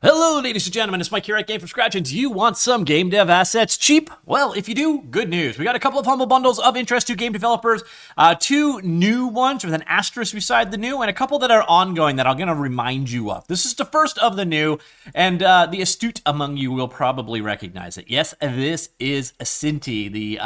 Hello, ladies and gentlemen, it's Mike here at Gamefromscratch, and do you want some game dev assets cheap? Well, if you do, good news. We got a couple of humble bundles of interest to game developers, two new ones with an asterisk beside the new, and a couple that are ongoing that I'm going to remind you of. This is the first of the new, and the astute among you will probably recognize it. Yes, this is Synty, the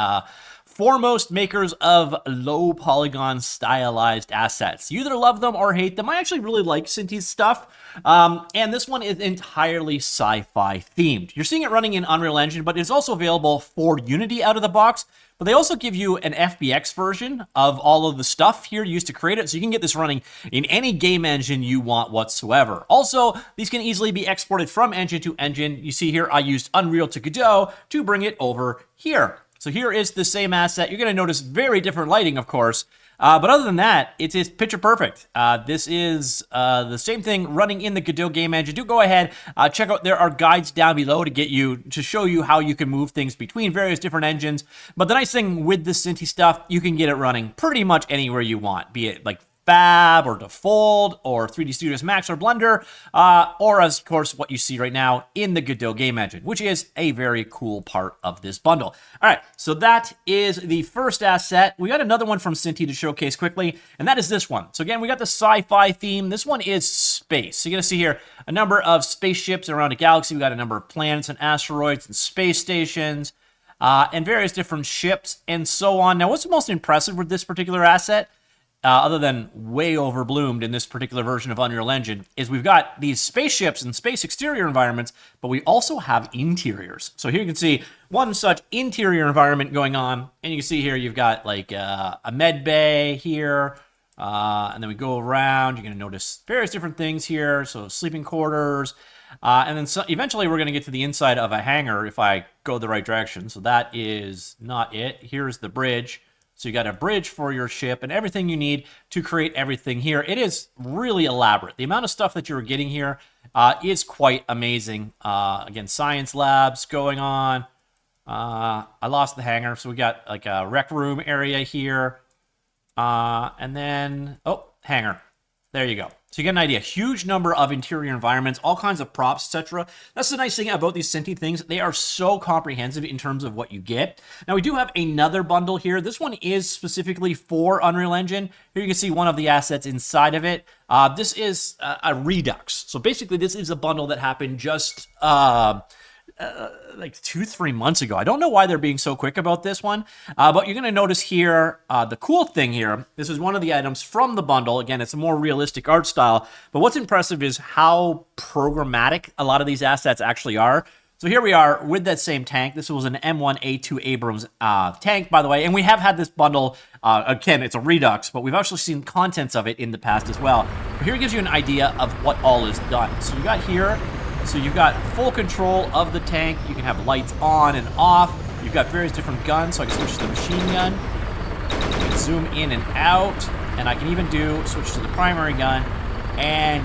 foremost makers of low polygon stylized assets. You either love them or hate them. I actually really like Synty's stuff. And this one is entirely sci-fi themed. You're seeing it running in Unreal Engine, but it's also available for Unity out of the box. But they also give you an FBX version of all of the stuff here used to create it, so you can get this running in any game engine you want whatsoever. Also, these can easily be exported from engine to engine. You see here, I used Unreal to Godot to bring it over here. So here is the same asset. You're going to notice very different lighting, of course. But other than that, it is picture perfect. This is the same thing running in the Godot game engine. Do go ahead, check out, there are guides down below to show you how you can move things between various different engines. But the nice thing with the Synty stuff, you can get it running pretty much anywhere you want, be it like Fab or Default or 3D Studios Max or Blender, or of course what you see right now in the Godot game engine, which is a very cool part of this bundle. All right, so that is the first asset. We got another one from Synty to showcase quickly, and that is this one. So again, we got the sci-fi theme. This one is space. So you're gonna see here a number of spaceships around a galaxy. We got a number of planets and asteroids and space stations, and various different ships and so on. Now, what's the most impressive with this particular asset, other than way overbloomed in this particular version of Unreal Engine, is we've got these spaceships and space exterior environments, but we also have interiors. So here you can see one such interior environment going on, and you can see here you've got like a med bay here, and then we go around, you're going to notice various different things here, so sleeping quarters, and then eventually we're going to get to the inside of a hangar if I go the right direction. So that is not it. Here's the bridge. So you got a bridge for your ship and everything you need to create everything here. It is really elaborate. The amount of stuff that you're getting here is quite amazing. Again, science labs going on. I lost the hangar, so we got like a rec room area here. And then, oh, hangar. There you go. So you get an idea. Huge number of interior environments, all kinds of props, etc. That's the nice thing about these Synty things. They are so comprehensive in terms of what you get. Now, we do have another bundle here. This one is specifically for Unreal Engine. Here you can see one of the assets inside of it. This is a Redux. So basically, this is a bundle that happened just like 2-3 months ago. I don't know why they're being so quick about this one, but you're going to notice here, the cool thing here, this is one of the items from the bundle. Again, it's a more realistic art style, but what's impressive is how programmatic a lot of these assets actually are. So here we are with that same tank. This was an M1A2 Abrams tank, by the way, and we have had this bundle, again, it's a Redux, but we've actually seen contents of it in the past as well. But here it gives you an idea of what all is done. So you got here, so you've got full control of the tank. You can have lights on and off. You've got various different guns, so I can switch to the machine gun. You can zoom in and out, and I can even switch to the primary gun, and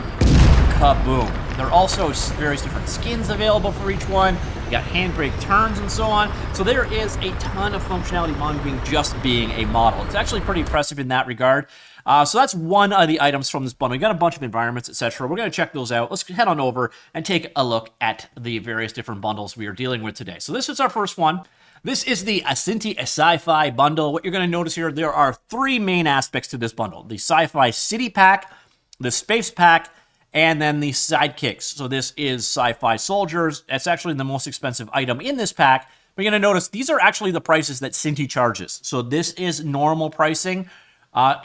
kaboom. There are also various different skins available for each one. You got handbrake turns and so on. So there is a ton of functionality beyond just being a model. It's actually pretty impressive in that regard. So that's one of the items from this bundle. We got a bunch of environments, etc. We're going to check those out. Let's head on over and take a look at the various different bundles we are dealing with today. So this is our first one. This is the Synty Sci-Fi bundle. What you're going to notice here, there are three main aspects to this bundle: the Sci-Fi City Pack, the Space Pack, and then the sidekicks. So this is Sci-Fi Soldiers. That's actually the most expensive item in this pack. But you're going to notice these are actually the prices that Synty charges. So this is normal pricing.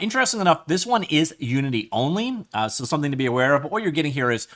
Interesting enough, this one is Unity only, so something to be aware of. But what you're getting here is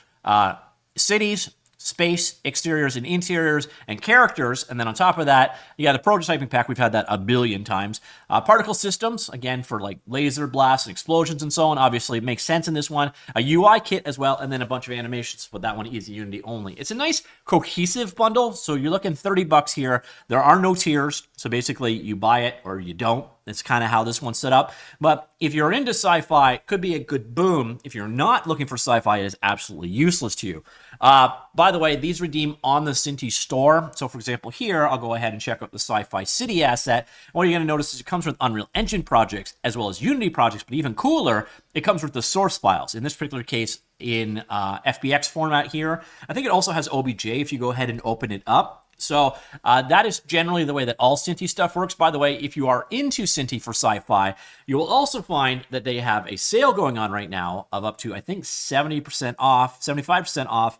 cities, space, exteriors and interiors, and characters. And then on top of that, you got a prototyping pack. We've had that a billion times. Particle systems, again, for like laser blasts and explosions and so on. Obviously, it makes sense in this one. A UI kit as well, and then a bunch of animations, but that one is Unity only. It's a nice cohesive bundle. So you're looking $30 here. There are no tiers. So basically, you buy it or you don't. That's kind of how this one's set up. But if you're into sci-fi, it could be a good boom. If you're not looking for sci-fi, it is absolutely useless to you. By the way, these redeem on the Synty store. So for example, here, I'll go ahead and check out the Sci-Fi City asset. And what you're going to notice is it comes with Unreal Engine projects as well as Unity projects, but even cooler, it comes with the source files. In this particular case, in FBX format here. I think it also has OBJ if you go ahead and open it up. So that is generally the way that all Synty stuff works. By the way, if you are into Synty for Sci-Fi, you will also find that they have a sale going on right now of up to, I think, 70% off, 75% off.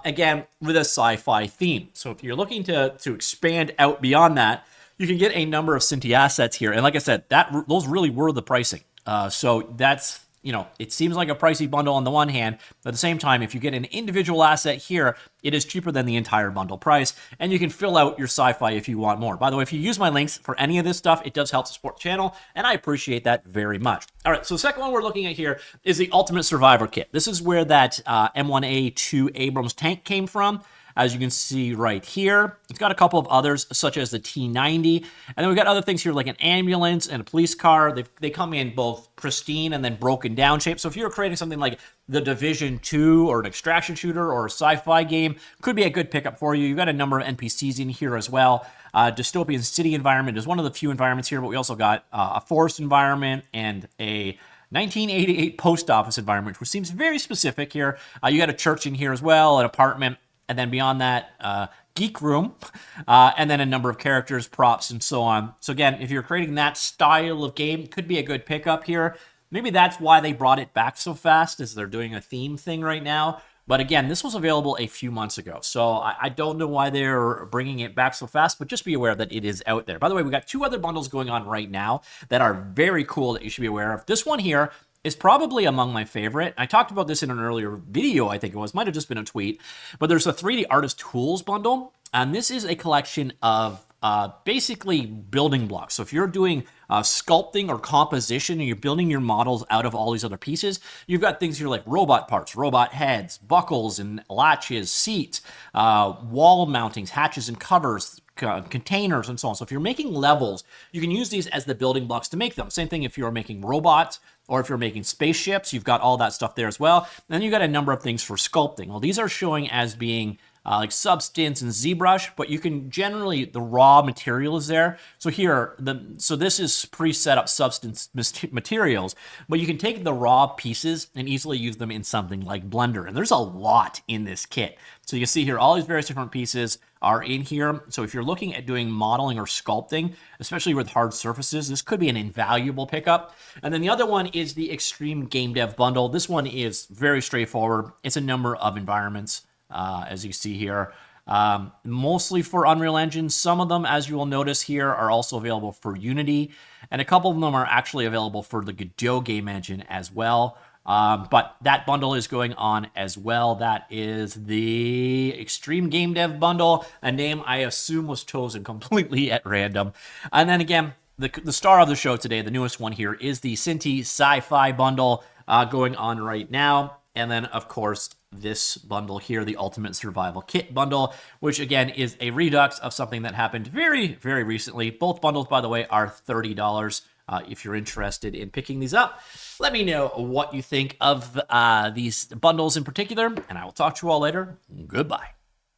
Again, with a sci-fi theme. So if you're looking to expand out beyond that, you can get a number of Synty assets here. And like I said, those really were the pricing. So that's, it seems like a pricey bundle on the one hand, but at the same time, if you get an individual asset here, it is cheaper than the entire bundle price, and you can fill out your sci-fi if you want more. By the way, if you use my links for any of this stuff, it does help support the channel, and I appreciate that very much. All right, so the second one we're looking at here is the Ultimate Survivor Kit. This is where that M1A2 Abrams tank came from. As you can see right here, it's got a couple of others, such as the T90. And then we've got other things here like an ambulance and a police car. They come in both pristine and then broken down shape. So if you're creating something like the Division 2 or an extraction shooter or a sci-fi game, could be a good pickup for you. You've got a number of NPCs in here as well. Dystopian city environment is one of the few environments here, but we also got a forest environment and a 1988 post office environment, which seems very specific here. You got a church in here as well, an apartment. And then beyond that, geek room, and then a number of characters, props, and so on. So again, if you're creating that style of game, could be a good pickup here. Maybe that's why they brought it back so fast, is they're doing a theme thing right now. But again, this was available a few months ago, so I don't know why they're bringing it back so fast, but just be aware that it is out there. By the way, we got two other bundles going on right now that are very cool that you should be aware of. This one here is probably among my favorite. I talked about this in an earlier video, I think it was. Might have just been a tweet. But there's a 3D Artist Tools bundle, and this is a collection of basically building blocks. So if you're doing sculpting or composition and you're building your models out of all these other pieces, you've got things here like robot parts, robot heads, buckles and latches, seats, wall mountings, hatches and covers, containers, and so on. So if you're making levels, you can use these as the building blocks to make them. Same thing if you're making robots or if you're making spaceships, you've got all that stuff there as well. And then you've got a number of things for sculpting. Well, these are showing as being like Substance and ZBrush, but you can generally, the raw material is there. So here, so this is pre-set up Substance materials, but you can take the raw pieces and easily use them in something like Blender. And there's a lot in this kit. So you can see here, all these various different pieces are in here. So if you're looking at doing modeling or sculpting, especially with hard surfaces, this could be an invaluable pickup. And then the other one is the Extreme Game Dev Bundle. This one is very straightforward. It's a number of environments, as you see here, mostly for Unreal Engine. Some of them, as you will notice here, are also available for Unity, and a couple of them are actually available for the Godot game engine as well. But that bundle is going on as well. That is the Extreme Game Dev Bundle, a name I assume was chosen completely at random. And then again, the star of the show today, the newest one here, is the Synty Sci-Fi Bundle going on right now. And then, of course, this bundle here, the Ultimate Survival Kit Bundle, which again is a redux of something that happened very, very recently. Both bundles, by the way, are $30. If you're interested in picking these up, let me know what you think of these bundles in particular, and I will talk to you all later. Goodbye.